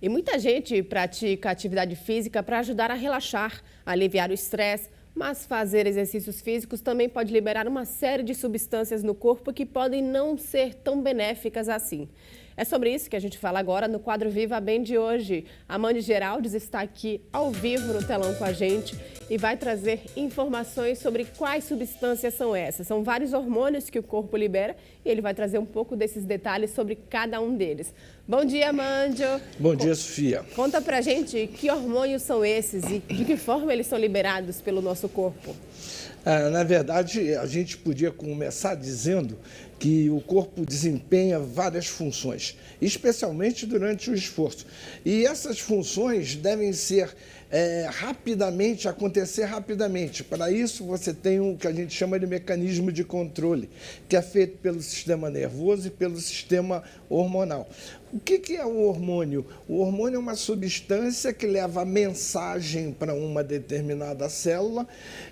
E muita gente pratica atividade física para ajudar a relaxar, aliviar o estresse, mas fazer exercícios físicos também pode liberar uma série de substâncias no corpo que podem não ser tão benéficas assim. É sobre isso que a gente fala agora no quadro Viva Bem de hoje. A Mandy Geraldes está aqui ao vivo no telão com a gente e vai trazer informações sobre quais substâncias são essas. São vários hormônios que o corpo libera e ele vai trazer um pouco desses detalhes sobre cada um deles. Bom dia, Mandy. Bom dia, Sofia. Conta pra gente que hormônios são esses e de que forma eles são liberados pelo nosso corpo. Na verdade, a gente podia começar dizendo que o corpo desempenha várias funções, especialmente durante o esforço. E essas funções devem ser acontecer rapidamente. Para isso, você tem o que a gente chama de mecanismo de controle, que é feito pelo sistema nervoso e pelo sistema hormonal. O que é o hormônio? O hormônio é uma substância que leva a mensagem para uma determinada célula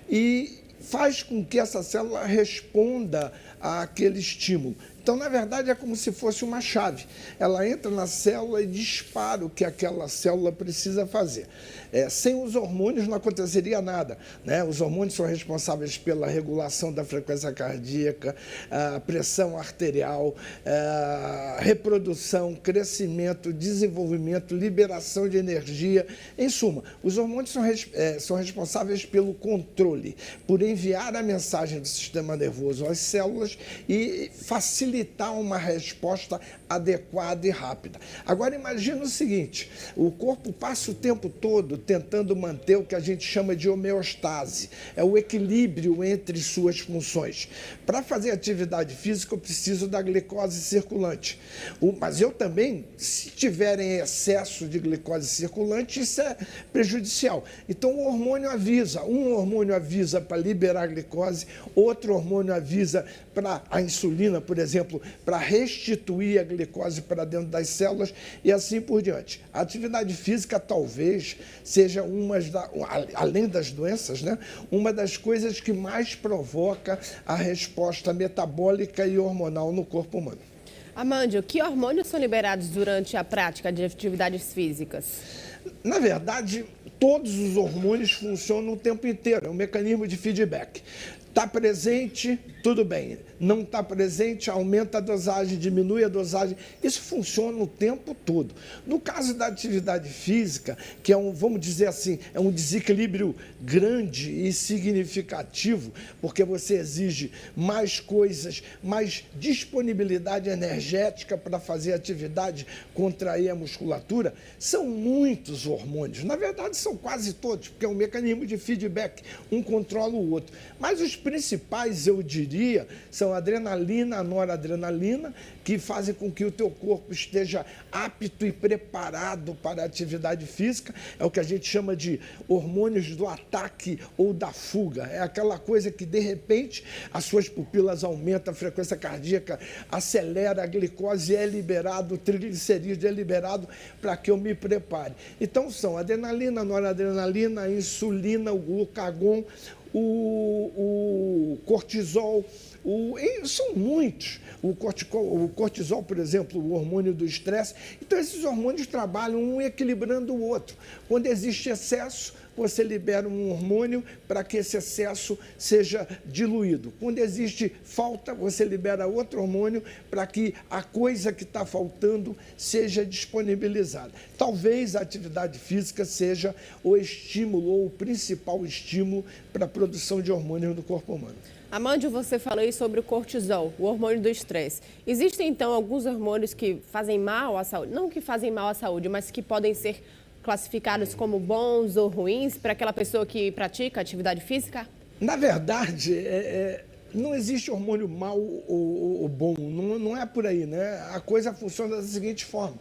e faz com que essa célula responda àquele estímulo. Então, na verdade, é como se fosse uma chave. Ela entra na célula e dispara o que aquela célula precisa fazer. Sem os hormônios não aconteceria nada, né? Os hormônios são responsáveis pela regulação da frequência cardíaca, a pressão arterial, reprodução, crescimento, desenvolvimento, liberação de energia. Em suma, os hormônios são responsáveis pelo controle, por enviar a mensagem do sistema nervoso às células e facilitar uma resposta adequada e rápida. Agora, imagina o seguinte, o corpo passa o tempo todo tentando manter o que a gente chama de homeostase, é o equilíbrio entre suas funções. Para fazer atividade física, eu preciso da glicose circulante. Mas eu também, se tiver em excesso de glicose circulante, isso é prejudicial. Então, o hormônio avisa, um hormônio avisa para liberar a glicose, outro hormônio avisa para a insulina, por exemplo, para restituir a glicose para dentro das células e assim por diante. A atividade física talvez seja além das doenças, né, uma das coisas que mais provoca a resposta metabólica e hormonal no corpo humano. Amandio, que hormônios são liberados durante a prática de atividades físicas? Na verdade, todos os hormônios funcionam o tempo inteiro, é um mecanismo de feedback. Está presente, tudo bem. Não está presente, aumenta a dosagem, diminui a dosagem. Isso funciona o tempo todo. No caso da atividade física, que é vamos dizer assim, é um desequilíbrio grande e significativo, porque você exige mais coisas, mais disponibilidade energética para fazer atividade, contrair a musculatura, são muitos hormônios. Na verdade, são quase todos, porque é um mecanismo de feedback, um controla o outro. Mas os principais, eu diria, são a adrenalina, a noradrenalina, que fazem com que o teu corpo esteja apto e preparado para a atividade física. É o que a gente chama de hormônios do ataque ou da fuga. É aquela coisa que, de repente, as suas pupilas aumentam, a frequência cardíaca acelera, a glicose é liberado, o triglicerídeo é liberado para que eu me prepare. Então, são a adrenalina, a noradrenalina, a insulina, o glucagon, o cortisol, são muitos. O cortisol, por exemplo, o hormônio do estresse. Então, esses hormônios trabalham um equilibrando o outro. Quando existe excesso, você libera um hormônio para que esse excesso seja diluído. Quando existe falta, você libera outro hormônio para que a coisa que está faltando seja disponibilizada. Talvez a atividade física seja o estímulo ou o principal estímulo para a produção de hormônios no corpo humano. Amandio, você falou aí sobre o cortisol, o hormônio do estresse. Existem, então, alguns hormônios que fazem mal à saúde, não que fazem mal à saúde, mas que podem ser classificados como bons ou ruins para aquela pessoa que pratica atividade física? Na verdade, não existe hormônio mau ou bom, não é por aí, né? A coisa funciona da seguinte forma.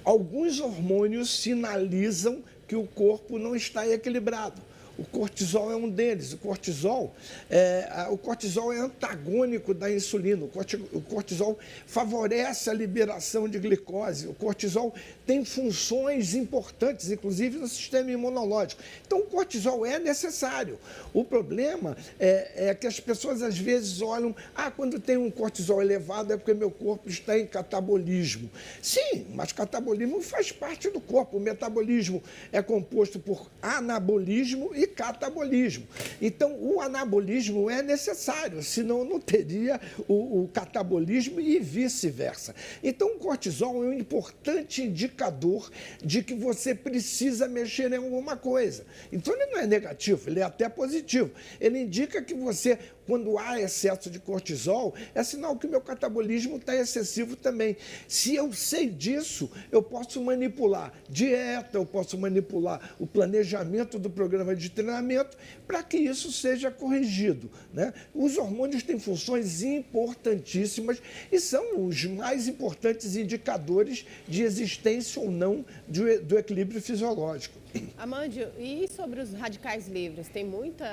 Alguns hormônios sinalizam que o corpo não está equilibrado. O cortisol é um deles. O cortisol é antagônico da insulina. O cortisol favorece a liberação de glicose. O cortisol tem funções importantes, inclusive no sistema imunológico. Então, o cortisol é necessário. O problema é que as pessoas, às vezes, olham, quando tem um cortisol elevado é porque meu corpo está em catabolismo. Sim, mas catabolismo faz parte do corpo. O metabolismo é composto por anabolismo e catabolismo. Então, o anabolismo é necessário, senão não teria o catabolismo e vice-versa. Então, o cortisol é um importante indicador de que você precisa mexer em alguma coisa. Então, ele não é negativo, ele é até positivo. Ele indica que você, quando há excesso de cortisol, é sinal que o meu catabolismo está excessivo também. Se eu sei disso, eu posso manipular dieta, eu posso manipular o planejamento do programa de treinamento para que isso seja corrigido, né? Os hormônios têm funções importantíssimas e são os mais importantes indicadores de existência ou não do equilíbrio fisiológico. Amandio, e sobre os radicais livres? Tem muita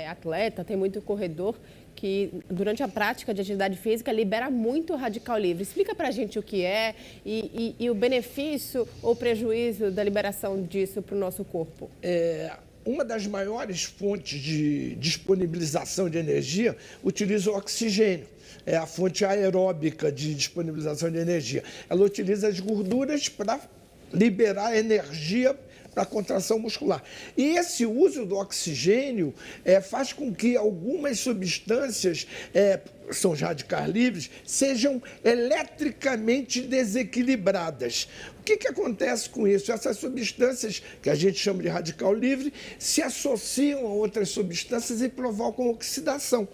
atleta, tem muito corredor que, durante a prática de atividade física, libera muito radical livre. Explica pra gente o que é e o benefício ou prejuízo da liberação disso para o nosso corpo. Uma das maiores fontes de disponibilização de energia utiliza o oxigênio. É a fonte aeróbica de disponibilização de energia. Ela utiliza as gorduras para liberar energia para a contração muscular. E esse uso do oxigênio faz com que algumas substâncias, são os radicais livres, sejam eletricamente desequilibradas. O que acontece com isso? Essas substâncias, que a gente chama de radical livre, se associam a outras substâncias e provocam oxidação,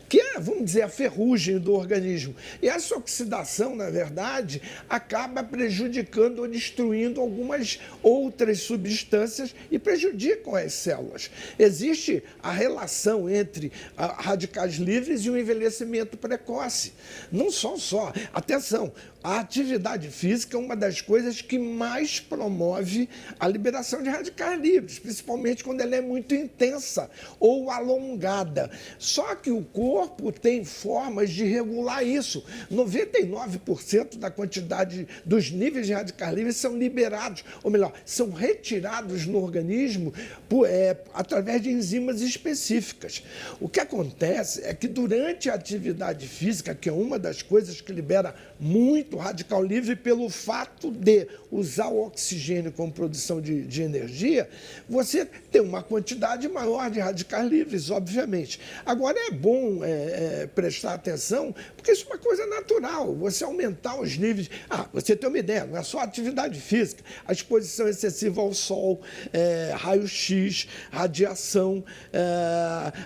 que é, vamos dizer, a ferrugem do organismo. E essa oxidação, na verdade, acaba prejudicando ou destruindo algumas outras substâncias e prejudicam as células. Existe a relação entre radicais livres e o envelhecimento precoce. Não só. Atenção, a atividade física é uma das coisas que mais promove a liberação de radicais livres, principalmente quando ela é muito intensa ou alongada. Só que o corpo tem formas de regular isso. 99% da quantidade dos níveis de radicais livres são liberados, ou melhor, são retirados no organismo através de enzimas específicas. O que acontece é que durante a atividade física, que é uma das coisas que libera muito radical livre, pelo fato de usar o oxigênio como produção de energia, você tem uma quantidade maior de radicais livres, obviamente. Agora, é bom prestar atenção, porque isso é uma coisa natural, você aumentar os níveis. Você tem uma ideia, não é só atividade física, a exposição excessiva ao sol, raio-x, radiação,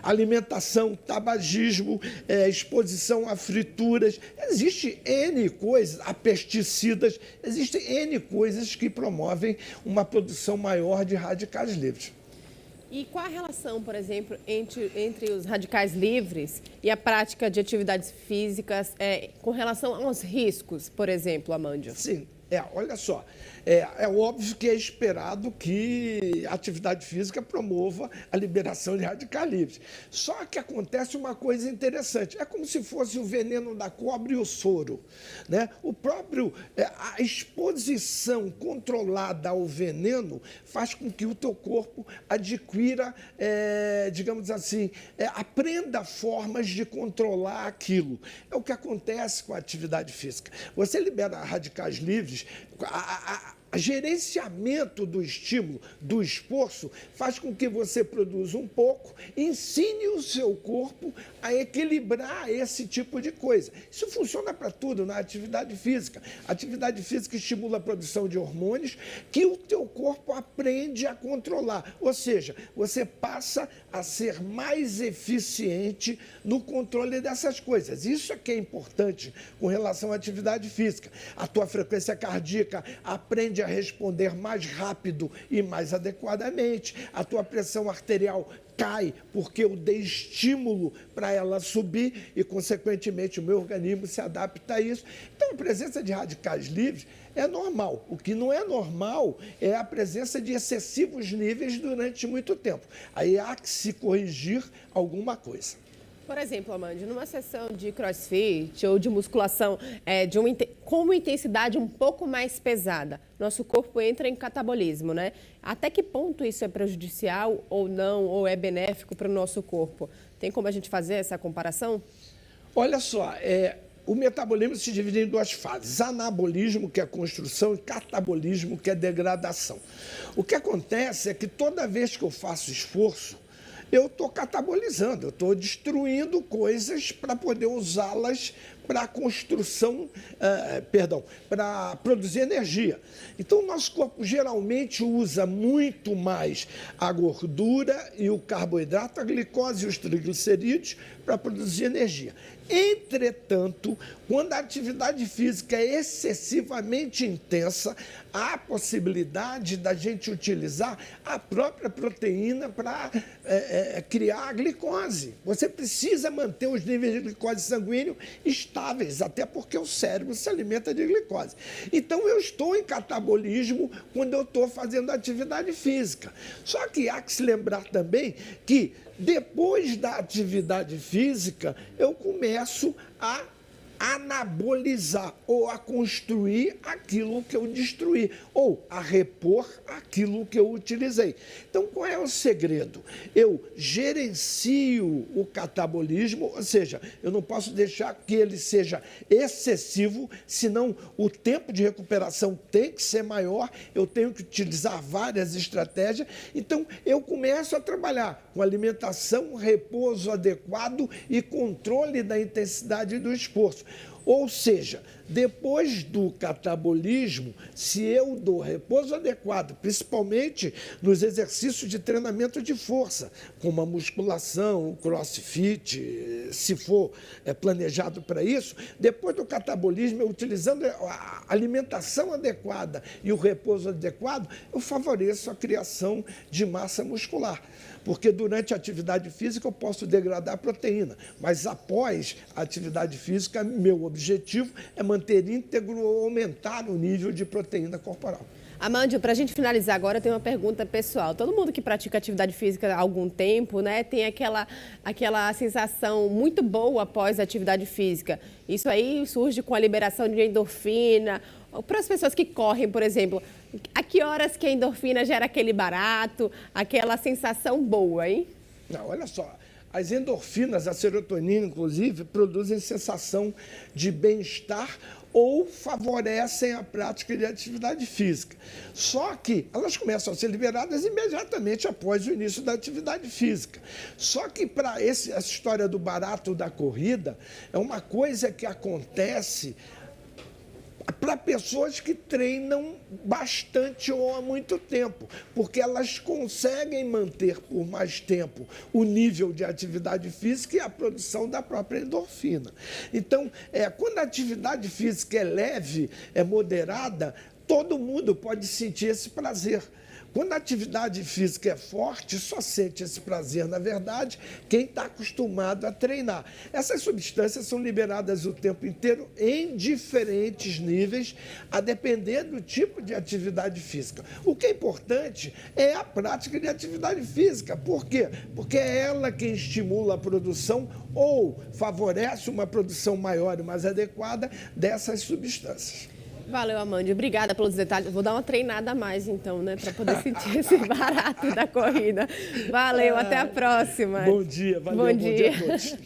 alimentação, tabagismo, exposição a frituras, existe N coisas, a pesticidas, existem N coisas que promovem uma produção maior de radicais livres. E qual a relação, por exemplo, entre os radicais livres e a prática de atividades físicas com relação aos riscos, por exemplo, Amandio? Sim. Olha só, é óbvio que é esperado que a atividade física promova a liberação de radicais livres. Só que acontece uma coisa interessante, é como se fosse o veneno da cobra e o soro, né? A exposição controlada ao veneno faz com que o teu corpo adquira, digamos assim, aprenda formas de controlar aquilo. É o que acontece com a atividade física. Você libera radicais livres, a gerenciamento do estímulo, do esforço, faz com que você produza um pouco, ensine o seu corpo a equilibrar esse tipo de coisa. Isso funciona para tudo na atividade física. A atividade física estimula a produção de hormônios que o teu corpo aprende a controlar. Ou seja, você passa a ser mais eficiente no controle dessas coisas. Isso é que é importante com relação à atividade física. A tua frequência cardíaca aprende a responder mais rápido e mais adequadamente. A tua pressão arterial cai porque eu dei estímulo para ela subir e, consequentemente, o meu organismo se adapta a isso. Então, a presença de radicais livres é normal. O que não é normal é a presença presença de excessivos níveis durante muito tempo. Aí há que se corrigir alguma coisa. Por exemplo, Amanda, numa sessão de crossfit ou de musculação com uma intensidade um pouco mais pesada, nosso corpo entra em catabolismo, né? Até que ponto isso é prejudicial ou não, ou é benéfico para o nosso corpo? Tem como a gente fazer essa comparação? Olha só, o metabolismo se divide em duas fases: anabolismo, que é construção, e catabolismo, que é degradação. O que acontece é que toda vez que eu faço esforço, eu estou catabolizando, eu estou destruindo coisas para poder usá-las para construção, para produzir energia. Então, o nosso corpo geralmente usa muito mais a gordura e o carboidrato, a glicose e os triglicerídeos para produzir energia. Entretanto, quando a atividade física é excessivamente intensa, há a possibilidade da gente utilizar a própria proteína para criar a glicose. Você precisa manter os níveis de glicose sanguíneo estáveis, até porque o cérebro se alimenta de glicose. Então, eu estou em catabolismo quando eu estou fazendo atividade física. Só que há que se lembrar também que depois da atividade física, eu começo a anabolizar ou a construir aquilo que eu destruí ou a repor aquilo que eu utilizei. Então, qual é o segredo? Eu gerencio o catabolismo, ou seja, eu não posso deixar que ele seja excessivo, senão o tempo de recuperação tem que ser maior, eu tenho que utilizar várias estratégias. Então, eu começo a trabalhar com alimentação, repouso adequado e controle da intensidade do esforço. Ou seja, depois do catabolismo, se eu dou repouso adequado, principalmente nos exercícios de treinamento de força, como a musculação, o crossfit, se for planejado para isso, depois do catabolismo, eu utilizando a alimentação adequada e o repouso adequado, eu favoreço a criação de massa muscular. Porque durante a atividade física eu posso degradar a proteína, mas após a atividade física, meu objetivo é manter íntegro ou aumentar o nível de proteína corporal. Amanda, para a gente finalizar agora, eu tenho uma pergunta pessoal. Todo mundo que pratica atividade física há algum tempo, né, tem aquela sensação muito boa após a atividade física. Isso aí surge com a liberação de endorfina. Para as pessoas que correm, por exemplo, a que horas que a endorfina gera aquele barato, aquela sensação boa, hein? Não, olha só. As endorfinas, a serotonina, inclusive, produzem sensação de bem-estar ou favorecem a prática de atividade física. Só que elas começam a ser liberadas imediatamente após o início da atividade física. Só que para essa história do barato da corrida, é uma coisa que acontece para pessoas que treinam bastante ou há muito tempo, porque elas conseguem manter por mais tempo o nível de atividade física e a produção da própria endorfina. Então, quando a atividade física é leve, é moderada, todo mundo pode sentir esse prazer. Quando a atividade física é forte, só sente esse prazer, na verdade, quem está acostumado a treinar. Essas substâncias são liberadas o tempo inteiro em diferentes níveis, a depender do tipo de atividade física. O que é importante é a prática de atividade física. Por quê? Porque é ela quem estimula a produção ou favorece uma produção maior e mais adequada dessas substâncias. Valeu, Amanda. Obrigada pelos detalhes. Vou dar uma treinada a mais, então, né? Para poder sentir esse barato da corrida. Valeu, até a próxima. Bom dia, valeu. Bom dia a todos.